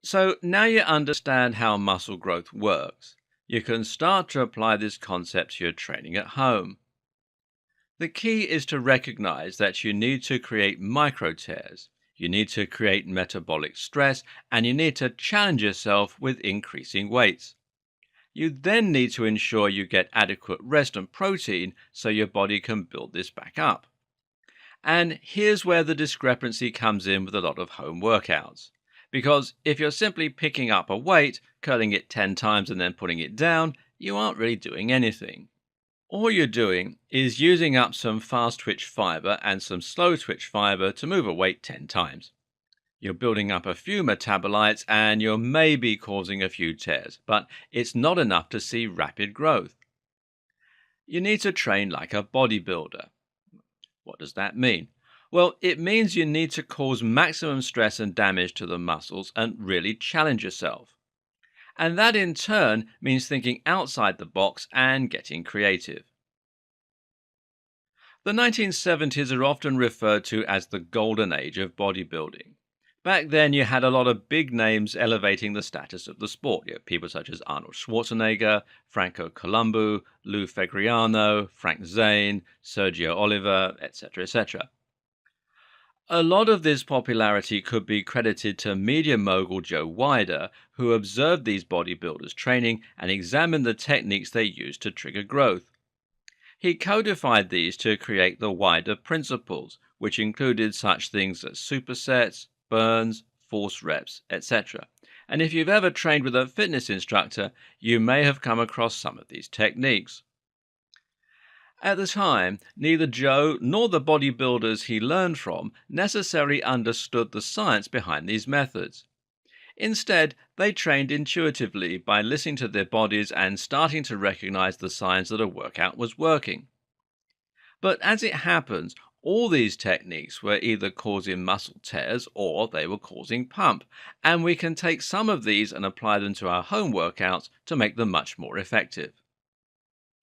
So now you understand how muscle growth works. You can start to apply this concept to your training at home. The key is to recognize that you need to create micro tears. You need to create metabolic stress and you need to challenge yourself with increasing weights. You then need to ensure you get adequate rest and protein so your body can build this back up. And here's where the discrepancy comes in with a lot of home workouts. Because if you're simply picking up a weight, curling it 10 times and then putting it down, you aren't really doing anything. All you're doing is using up some fast twitch fiber and some slow twitch fiber to move a weight 10 times. You're building up a few metabolites and you're maybe causing a few tears, but it's not enough to see rapid growth. You need to train like a bodybuilder. What does that mean? Well, it means you need to cause maximum stress and damage to the muscles and really challenge yourself. And that in turn means thinking outside the box and getting creative. The 1970s are often referred to as the golden age of bodybuilding. Back then, you had a lot of big names elevating the status of the sport. You had people such as Arnold Schwarzenegger, Franco Columbu, Lou Fegriano, Frank Zane, Sergio Oliver, etc., etc. A lot of this popularity could be credited to media mogul Joe Wider, who observed these bodybuilders training and examined the techniques they used to trigger growth. He codified these to create the Wider principles, which included such things as supersets, burns, force reps, etc. And if you've ever trained with a fitness instructor, you may have come across some of these techniques. At the time, neither Joe nor the bodybuilders he learned from necessarily understood the science behind these methods. Instead, they trained intuitively by listening to their bodies and starting to recognize the signs that a workout was working. But as it happens, all these techniques were either causing muscle tears or they were causing pump, and we can take some of these and apply them to our home workouts to make them much more effective.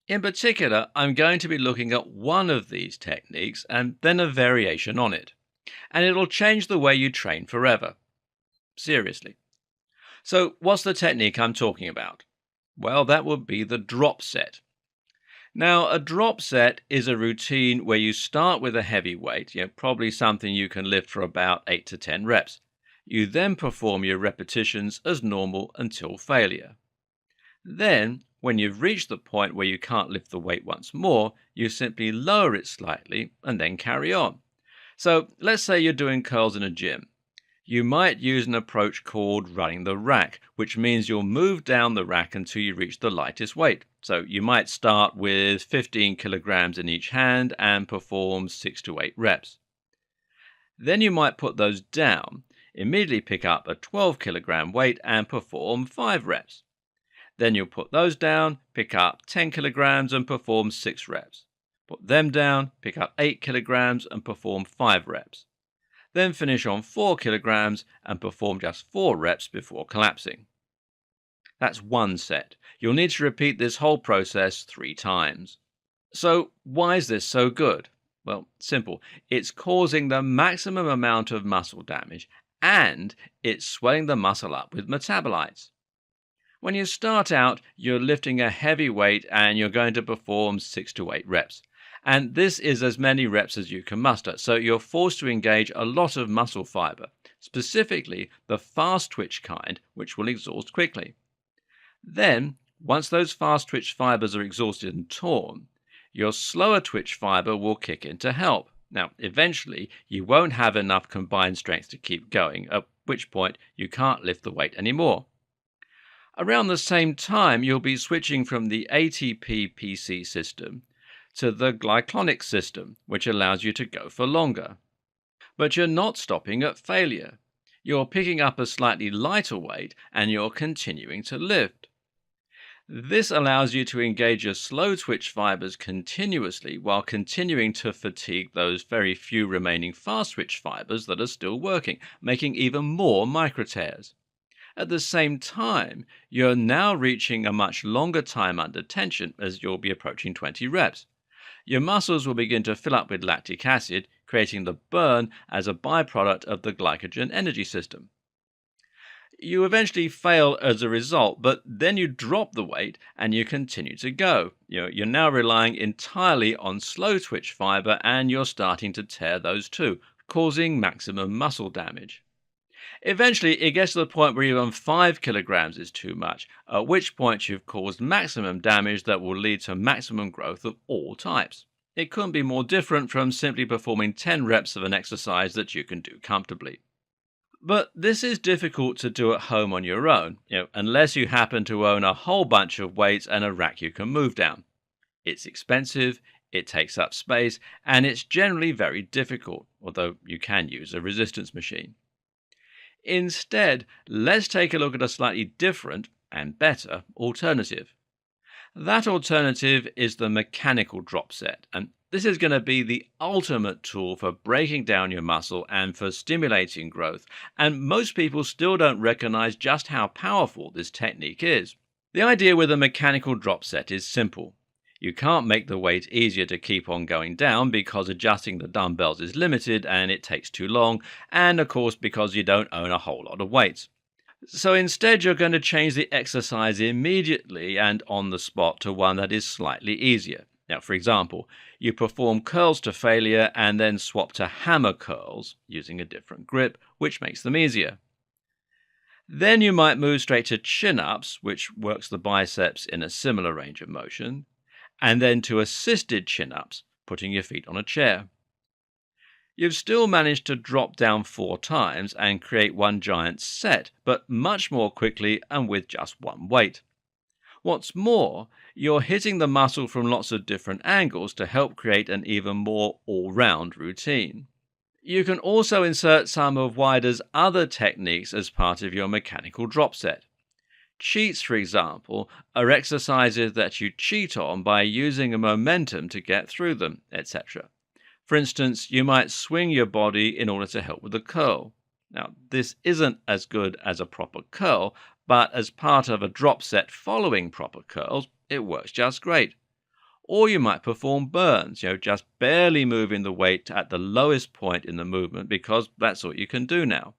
In particular, I'm going to be looking at one of these techniques and then a variation on it, and it'll change the way you train forever. Seriously. So, what's the technique I'm talking about? Well, that would be the drop set. Now, a drop set is a routine where you start with a heavy weight, probably something you can lift for about 8 to 10 reps. You then perform your repetitions as normal until failure. Then, when you've reached the point where you can't lift the weight once more, you simply lower it slightly and then carry on. So, let's say you're doing curls in a gym. You might use an approach called running the rack, which means you'll move down the rack until you reach the lightest weight. So you might start with 15 kilograms in each hand and perform 6 to 8 reps. Then you might put those down, immediately pick up a 12 kilogram weight and perform 5 reps. Then you'll put those down, pick up 10 kilograms and perform 6 reps. Put them down, pick up 8 kilograms and perform 5 reps. Then finish on 4 kilograms and perform just 4 reps before collapsing. That's one set. You'll need to repeat this whole process 3 times. So why is this so good? Well, simple. It's causing the maximum amount of muscle damage and it's swelling the muscle up with metabolites. When you start out, you're lifting a heavy weight and you're going to perform 6 to 8 reps. And this is as many reps as you can muster, so you're forced to engage a lot of muscle fiber, specifically the fast twitch kind, which will exhaust quickly. Then, once those fast twitch fibers are exhausted and torn, your slower twitch fiber will kick in to help. Now, eventually, you won't have enough combined strength to keep going, at which point you can't lift the weight anymore. Around the same time, you'll be switching from the ATP-PC system to the glyconic system, which allows you to go for longer. But you're not stopping at failure. You're picking up a slightly lighter weight and you're continuing to lift. This allows you to engage your slow twitch fibers continuously while continuing to fatigue those very few remaining fast twitch fibers that are still working, making even more micro tears. At the same time, you're now reaching a much longer time under tension as you'll be approaching 20 reps. Your muscles will begin to fill up with lactic acid, creating the burn as a byproduct of the glycogen energy system. You eventually fail as a result, but then you drop the weight and you continue to go. You're now relying entirely on slow twitch fiber and you're starting to tear those too, causing maximum muscle damage. Eventually, it gets to the point where even 5 kilograms is too much, at which point you've caused maximum damage that will lead to maximum growth of all types. It couldn't be more different from simply performing 10 reps of an exercise that you can do comfortably. But this is difficult to do at home on your own, unless you happen to own a whole bunch of weights and a rack you can move down. It's expensive, it takes up space, and it's generally very difficult, although you can use a resistance machine. Instead, let's take a look at a slightly different and better alternative. That alternative is the mechanical drop set, and this is going to be the ultimate tool for breaking down your muscle and for stimulating growth, and most people still don't recognize just how powerful this technique is. The idea with a mechanical drop set is simple. You can't make the weight easier to keep on going down because adjusting the dumbbells is limited and it takes too long, and of course because you don't own a whole lot of weights. So instead you're going to change the exercise immediately and on the spot to one that is slightly easier. Now, for example, you perform curls to failure and then swap to hammer curls using a different grip, which makes them easier. Then you might move straight to chin-ups, which works the biceps in a similar range of motion, and then to assisted chin-ups, putting your feet on a chair. You've still managed to drop down 4 times and create one giant set, but much more quickly and with just one weight. What's more, you're hitting the muscle from lots of different angles to help create an even more all-round routine. You can also insert some of Weider's other techniques as part of your mechanical drop set. Cheats, for example, are exercises that you cheat on by using a momentum to get through them, etc. For instance, you might swing your body in order to help with a curl. Now, this isn't as good as a proper curl, but as part of a drop set following proper curls, it works just great. Or you might perform burns, just barely moving the weight at the lowest point in the movement because that's all you can do now.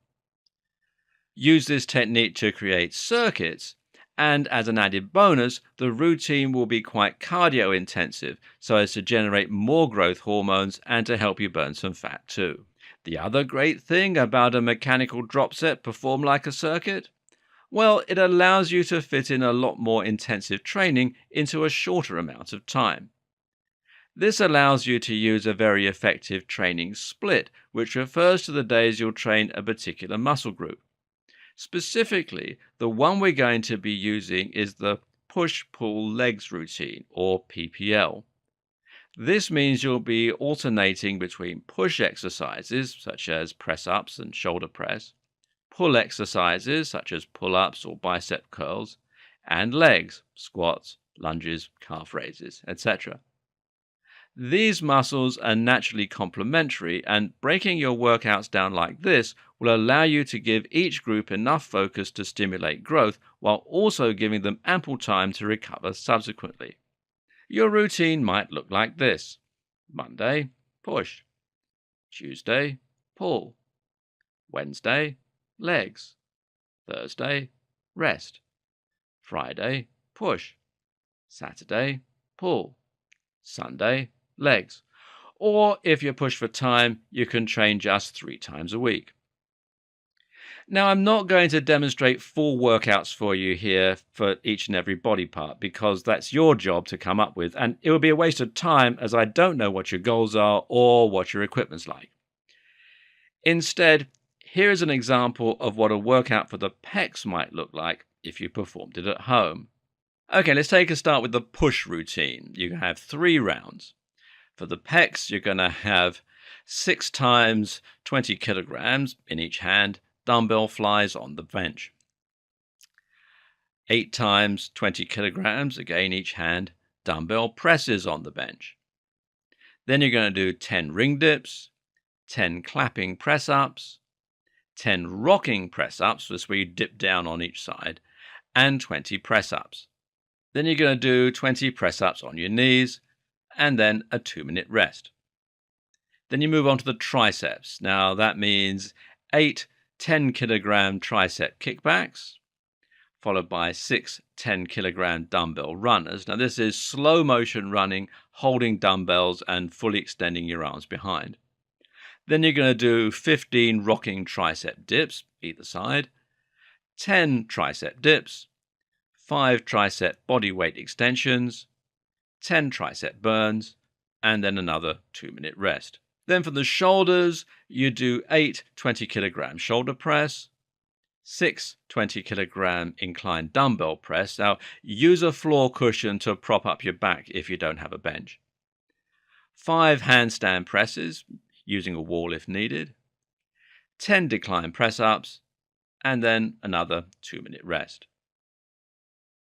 Use this technique to create circuits, and as an added bonus, the routine will be quite cardio intensive so as to generate more growth hormones and to help you burn some fat too. The other great thing about a mechanical drop set performed like a circuit? Well, it allows you to fit in a lot more intensive training into a shorter amount of time. This allows you to use a very effective training split, which refers to the days you'll train a particular muscle group. Specifically, the one we're going to be using is the push-pull legs routine, or PPL. This means you'll be alternating between push exercises, such as press-ups and shoulder press, pull exercises, such as pull-ups or bicep curls, and legs, squats, lunges, calf raises, etc. These muscles are naturally complementary, and breaking your workouts down like this will allow you to give each group enough focus to stimulate growth while also giving them ample time to recover subsequently. Your routine might look like this: Monday, push; Tuesday, pull; Wednesday, legs; Thursday, rest; Friday, push; Saturday, pull; Sunday, legs. Or if you're pushed for time, you can train just 3 times a week. Now, I'm not going to demonstrate full workouts for you here for each and every body part because that's your job to come up with, and it would be a waste of time as I don't know what your goals are or what your equipment's like. Instead, here is an example of what a workout for the pecs might look like if you performed it at home. Okay, let's take a start with the push routine. You have 3 rounds. For the pecs, you're going to have 6 times 20 kilograms in each hand, dumbbell flies on the bench. 8 times 20 kilograms, again each hand, dumbbell presses on the bench. Then you're going to do 10 ring dips, 10 clapping press-ups, 10 rocking press-ups, this is where you dip down on each side, and 20 press-ups. Then you're going to do 20 press-ups on your knees, and then a 2-minute rest. Then you move on to the triceps. Now that means 8 10 kilogram tricep kickbacks, followed by 6 10 kilogram dumbbell runners. Now, this is slow motion running, holding dumbbells and fully extending your arms behind. Then you're going to do 15 rocking tricep dips either side, 10 tricep dips, 5 tricep body weight extensions, 10 tricep burns, and then another 2-minute rest. Then for the shoulders, you do 8 20-kilogram shoulder press, 6 20-kilogram inclined dumbbell press. Now, use a floor cushion to prop up your back if you don't have a bench. 5 handstand presses, using a wall if needed. 10 decline press-ups, and then another 2-minute rest.